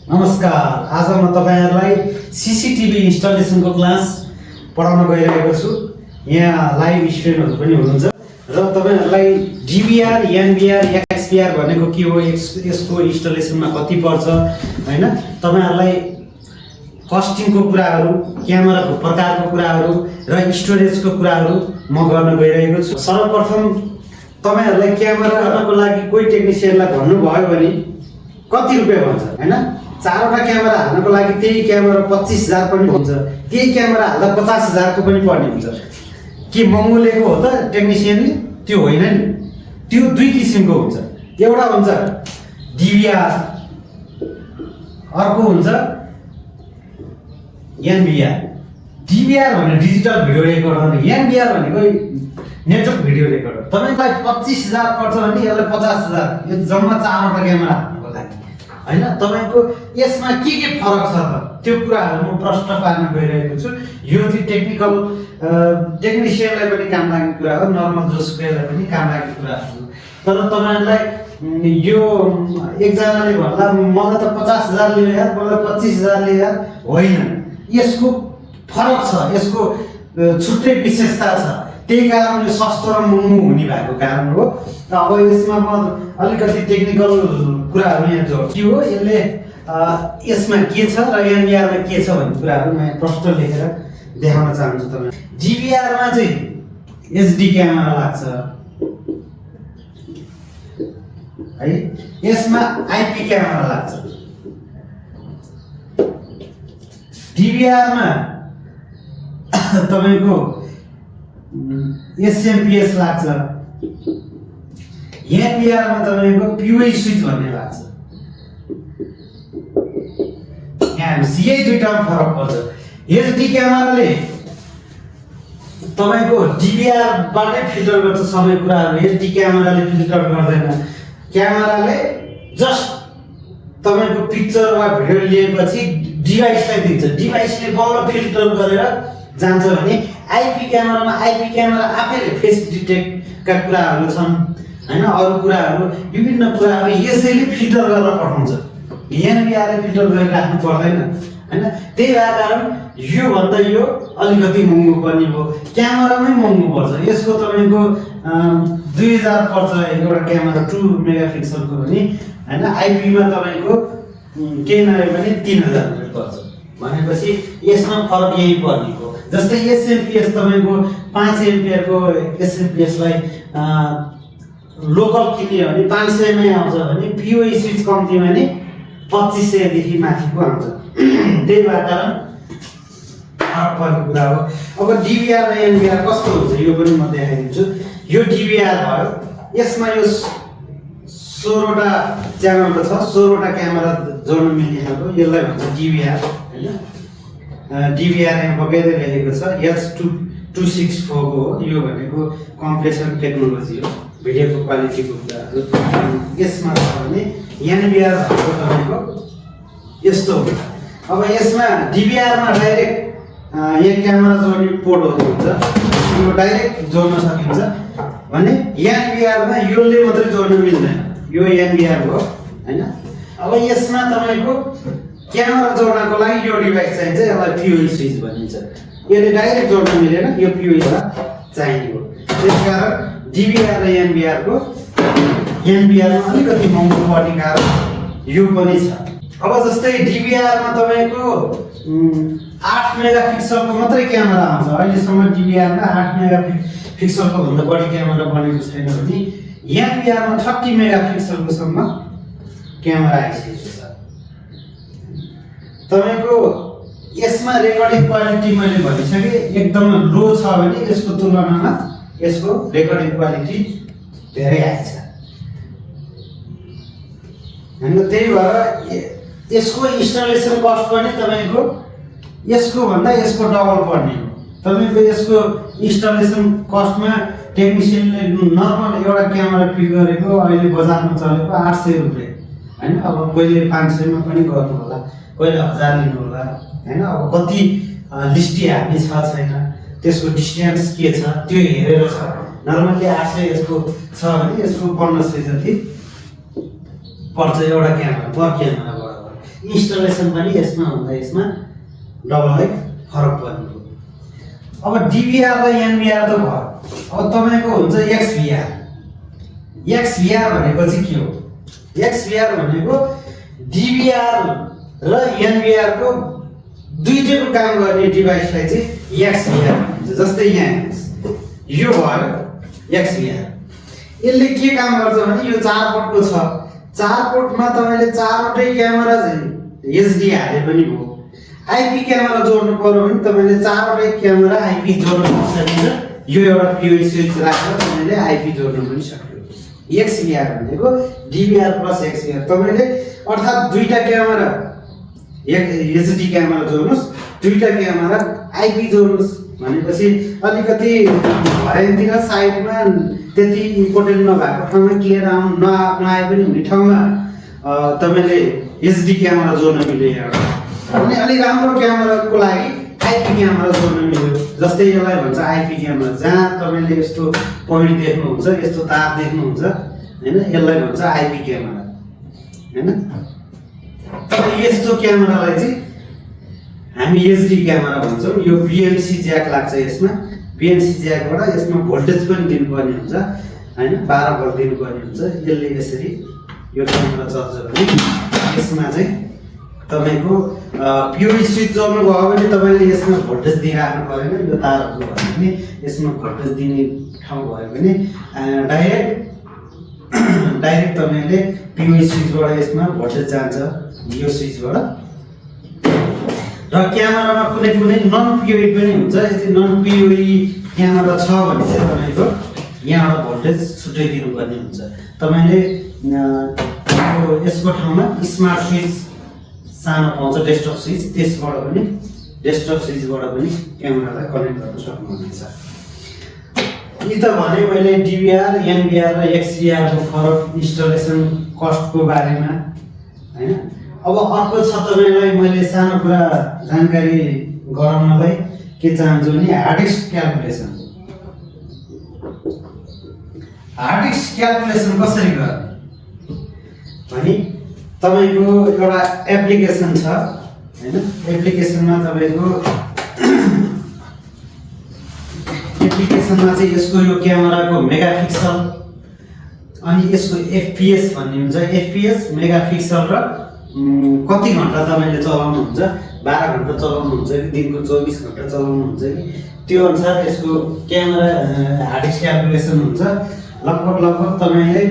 नमस्कार, आज म तपाईहरुलाई सीसीटीवी इन्स्टलेसनको क्लास पढाउन गइरहेको छु। यहाँ लाइभ स्टुडेन्टहरु पनि हुनुहुन्छ र तपाईहरुलाई DVR, NVR, XVR भनेको के हो, यसको इन्स्टलेसनमा कति पर्छ हैन, तपाईहरुलाई कस्टिङको कुराहरु, क्यामेराको प्रकारको कुराहरु र स्टोरेजको कुराहरु म गर्न गइरहेको छु। सर्वप्रथम तपाईहरुलाई क्यामेरा गर्नको लागि कोही टेक्निशियनलाई भन्नु भयो भने कति रुपैयाँ भन्छ हैन। चारवटा क्यामेरा हाल्नको लागि त्यही क्यामेरा 25,000 पनि हुन्छ, त्यही क्यामेरा हाल्दा 50,000 को पनि पर्ने हुन्छ। के महँगो लिएको हो त टेक्निशियनले? त्यो होइन नि, त्यो दुई किसिमको हुन्छ। एउटा हुन्छ DVR, अर्को हुन्छ NVR। DVR भने डिजिटल भिडियो रेकर्डर, NVR भनेको नेटवर्क भिडियो रेकर्डर। तपाईलाई 25,000 पर्छ भने यसलाई 50,000, यो जम्मा चारवटा क्यामेरा हाल्नको लागि हैन। तपाईको यसमा के फरक छ त त्यो कुराहरु म प्रश्न पार्न गइरहेको छु। यो चाहिँ टेक्निकल टेक्निशियनलाई पनि काम लाग्ने कुरा हो, नर्मल जोसुकैलाई पनि काम लाग्ने कुरा हो। तर तपाईहरुलाई यो एकजनाले भन्दा मलाई त 50,000 लियो यार, मलाई 25,000 लियो यार, होइन। यसको फरक छ, यसको छुट्टै विशेषता छ। त्यही कारण यो सस्तो र महँगो हुने भएको कारण हो। अब यसमा म अलिकति टेक्निकल कुराहरु यहाँ जोड्छु। हो यसले यसमा के छ र NVR मा के छ भन्ने कुराहरु म प्रश्न लेखेर देखाउन चाहन्छु तपाईलाई। DVR मा चाहिँ HD क्यामेरा लाग्छ है, यसमा IP क्यामेरा लाग्छ। DVR मा तपाईको SMPS लाग्छ, NVR मा तपाईको POE स्विच भन्ने लाग्छ। यहाँ यही दुईटामा फरक पर्छ। HD क्यामेराले तपाईको DVR बाटै फिल्टर गर्छ सबै कुराहरु, HD क्यामेराले फिल्टर गर्दैन। क्यामेराले जस्ट तपाईको पिक्चर वा भिडियो लिएपछि डिभाइसलाई दिन्छ, डिभाइसले बल्ल फिल्टर गरेर जान्छ भने IP क्यामेरामा IP क्यामेरा आफैले फेस डिटेक्टका कुराहरु छन् हैन, अरु कुराहरु विभिन्न कुराहरु यसैले फिल्टर गरेर पठाउँछ। NVR ले फिल्टर गरेर राख्नु पर्दैन हैन। त्यही कारण यो भन्दा यो अलिकति महँगो पर्ने हो। क्यामेरामै महँगो पर्छ। यसको तपाईको 2000 पर्छ एउटा क्यामेरा 2 मेगापिक्सलको भने हैन। IP मा तपाईको केही नभए पनि 3000 रुपैयाँ पर्छ। भनेपछि यसमा फरक यही पर्ने हो। जस्तै SMPS तपाईको 5 एम्पियर को SMPS लाई लोकल किन्यो भने 500 मै आउँछ भने POE स्विच कम्तीमा नि 2500 देखि माथिको आउँछ। त्यही कारण फरक पर्ने कुरा हो। अब DVR र NVR कस्तो हुन्छ यो पनि म देखाइदिन्छु। यो DVR भयो, यसमा यो 16 वटा च्यानल छ, 16 वटा क्यामेरा जोड्न मिल्ने खालको, यसलाई भन्छ DVR हैन। DVR यहाँ बगैर लेखेको छ, H264 को हो। यो भनेको कम्प्रेसन टेक्नोलोजी हो, भिडियोको क्वालिटीको कुरा हो। यसमा छ भने NVR भनेको तपाईको यस्तो हो। अब यसमा DVR मा डाइरेक्ट यहाँ क्यामेरा जोड्ने पोर्टहरु हुन्छ, यो डाइरेक्ट जोड्न सकिन्छ भने NVR मा योले मात्रै जोड्न मिल्दैन, यो NVR हो हैन। अब यसमा तपाईको क्यामेरा जोड्नको लागि यो डिभाइस चाहिन्छ, यसलाई POE स्विच भनिन्छ। यसले डाइरेक्ट जोड्न मिलेन, यो POE चाहिने हो। त्यसकारण DVR र NVR को NVR मा अलिकति महँगो पर्ने कारण यो पनि छ। अब जस्तै DVR मा तपाईको 8 मेगापिक्सलको मात्रै क्यामेरा आउँछ। अहिलेसम्म DVR मा 8 मेगापिक्सलको भन्दा बढी क्यामेरा बनेको छैन भने NVR मा 30 मेगापिक्सलको सम्म क्यामेरा आइसकेको छ। तपाईको यसमा रेकर्डिङ क्वालिटी मैले भनिसके एकदम लो छ भने यसको तुलनामा यसको रेकर्डिङ क्वालिटी धेरै हाई छ हैन। त्यही भएर यसको इन्स्टलेसन कस्ट पनि तपाईको यसको भन्दा यसको डबल पर्ने हो। तपाईको यसको इन्स्टलेसन कस्टमा टेक्निशियनले नर्मल एउटा क्यामेरा फिट गरेको अहिले बजारमा चलेको 800 रुपैयाँ हैन। अब कहिले 500 मा पनि गर्नु होला, कहिले 1000 लिनु होला हैन। अब कति लिस्टी हाल्ने छ छैन, त्यसको डिस्टेन्स के छ त्यो हेरेर छ। नर्मली 800 यसको छ भने यसको 1500 जति पर्छ एउटा क्यामेरा पर क्यामेरा बराबर। इन्स्टलेसन पनि यसमा हुँदा यसमा डबलै फरक पर्ने। अब DVR र NVR त भयो। अब तपाईको हुन्छ XVR। XVR भनेको चाहिँ के हो? XVR भनेको DVR र NVR को दुईटैको काम गर्ने डिभाइसलाई चाहिँ XVR भन्छ। जस्तै यहाँ यो भयो XVR। यसले के काम गर्छ भने यो 4 पोर्टको छ। 4 पोर्टमा तपाईले चारवटै क्यामेरा चाहिँ HD हाले पनि भयो। IP क्यामेरा जोड्नु पर्यो भने तपाईले चारवटै क्यामेरा IP जोड्न सकिन्छ। यो एउटा POE स्विच राखेर तपाईले IP जोड्न पनि सक्यो। XVR भनेको DVR प्लस XVR। तपाईले अर्थात दुईटा क्यामेरा HD क्यामेरा जोड्नुस्, दुईटा क्यामेरा IP जोड्नुस् भनेपछि अलिकति भएतिर साइडमा त्यति इम्पोर्टेन्ट नभएको ठाउँमा क्लियर नआए पनि हुने ठाउँमा तपाईले HD क्यामेरा जोड्न मिल्यो एउटा। अनि अलि राम्रो क्यामेराको लागि IP क्यामेरा जोड्न मिल्यो। जस्तै यसलाई भन्छ IP क्यामेरा, जहाँ तपाईले यस्तो पोइन्ट देख्नुहुन्छ, यस्तो तार देख्नुहुन्छ हैन, यसलाई भन्छ IP क्यामेरा हैन। तर यस्तो क्यामेरालाई चाहिँ हामी HD क्यामेरा भन्छौँ। यो BNC ज्याक लाग्छ यसमा। BNC ज्याकबाट यसमा भोल्टेज पनि दिनुपर्ने हुन्छ हैन, 12 भोल्ट दिनुपर्ने हुन्छ। यसले यसरी यो क्यामेरा चल्छ भने यसमा चाहिँ तपाईको POE स्विच जोड्नु भयो भने तपाईले यसमा भोल्टेज दिइराख्नु परेन। यो तारहरु भयो भने यसमा भोल्टेज दिने ठाउँ भयो भने डाइरेक्ट तपाईले POE स्विचबाट यसमा भोल्टेज जान्छ यो स्विचबाट। र क्यामेरामा कुनै नन POE पनि हुन्छ। यदि नन POE क्यामेरा छ भने चाहिँ तपाईको यहाँबाट भोल्टेज छुट्टै दिनुपर्ने हुन्छ। तपाईले यसको ठाउँमा स्मार्ट स्विच सानो पाउँछ, डेस्कटप स्विच, त्यसबाट पनि डेस्कटप स्विचबाट पनि क्यामेरालाई कनेक्ट गर्न सक्नुहुन्छ। यी त भने मैले DVR, NVR र XVR को फरक इन्स्टलेसन कस्टको बारेमा हैन। अब अर्को छ तपाईलाई मैले सानो कुरा जानकारी गराउनलाई के चाहन्छु भने hard disk calculation. Hard disk calculation कसरी गर्ने भने तपाईको एउटा एप्लिकेसन छ हैन। एप्लिकेसनमा तपाईको एप्लिकेसनमा चाहिँ यसको यो क्यामेराको मेगापिक्सल अनि यसको FPS भन्ने हुन्छ। FPS मेगापिक्सल र कति घण्टा तपाईले चलाउनुहुन्छ, 12 घण्टा चलाउनुहुन्छ कि दिनको 24 घण्टा चलाउनुहुन्छ कि त्यो अनुसार यसको क्यामेरा हार्ड डिस्क क्याल्कुलेसन हुन्छ। लगभग तपाईले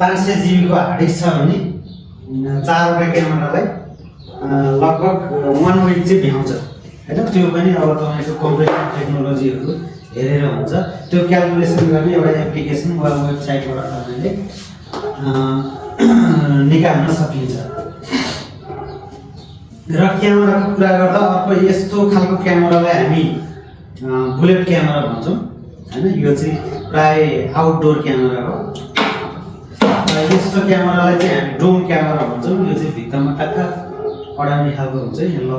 500 GB को हार्ड डिस्क छ भने 4वटा क्यामेरालाई लगभग 1 विक चाहिँ भ्याउँछ हैन। त्यो पनि अब तपाईको कम्प्युटर टेक्नोलोजीहरु हेरेर हुन्छ। त्यो क्याल्कुलेसन गर्ने एउटा एप्लिकेसन वा वेबसाइटबाट तपाईले निकाल्न सकिन्छ। र क्यामेराको कुरा गर्दा अर्को यस्तो खालको क्यामेरालाई हामी बुलेट क्यामेरा भन्छौँ हैन। यो चाहिँ प्राय आउटडोर क्यामेरा हो। यस्तो क्यामेरालाई चाहिँ हामी डोम क्यामेरा भन्छौँ। यो चाहिँ भित्तामा टक्क अडाउने खालको हुन्छ। यो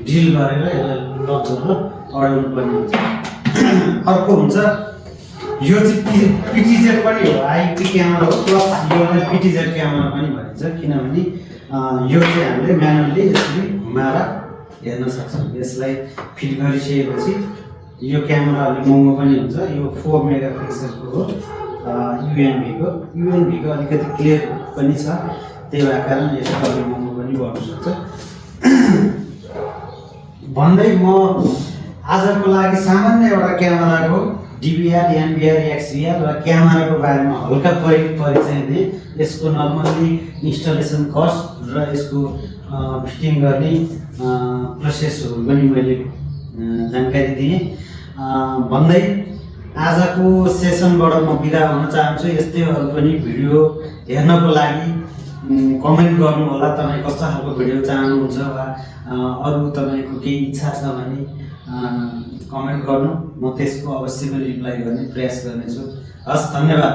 ड्रिल गरेर यसलाई लक गरेर अडाउनु पर्ने हुन्छ। अर्को हुन्छ यो चाहिँ PTZ पनि हो, IP क्यामेरा हो प्लस योलाई PTZ क्यामेरा पनि भनिन्छ। किनभने यो चाहिँ हामीले म्यानुअली यसरी घुमाएर हेर्न सक्छौँ। यसलाई फिट गरिसकेपछि यो क्यामेरा अलि महँगो पनि हुन्छ। यो 4 मेगापिक्सलको हो, UNV को अलिकति क्लियर पनि छ। त्यही भएर कारण यसको अलि महँगो पनि पर्न सक्छ। भन्दै म आजको लागि सामान्य एउटा क्यामेराको DVR, NVR, XVR र क्यामेराको बारेमा हल्का परिचय दिएँ। यसको नर्मली इन्स्टलेसन कस्ट र यसको फिटिङ गर्ने प्रोसेसहरू पनि मैले जानकारी दिएँ। भन्दै आजको सेसनबाट म बिदा हुन चाहन्छु। यस्तै अरू पनि भिडियो हेर्नको लागि कमेन्ट गर्नु होला। तपाईँ कस्तो खालको भिडियो चाहनुहुन्छ वा अरू तपाईको केही इच्छा छ भने कमेन्ट गर्नु, म त्यसको अवश्य पनि रिप्लाई गर्ने प्रयास गर्नेछु। हस्, धन्यवाद।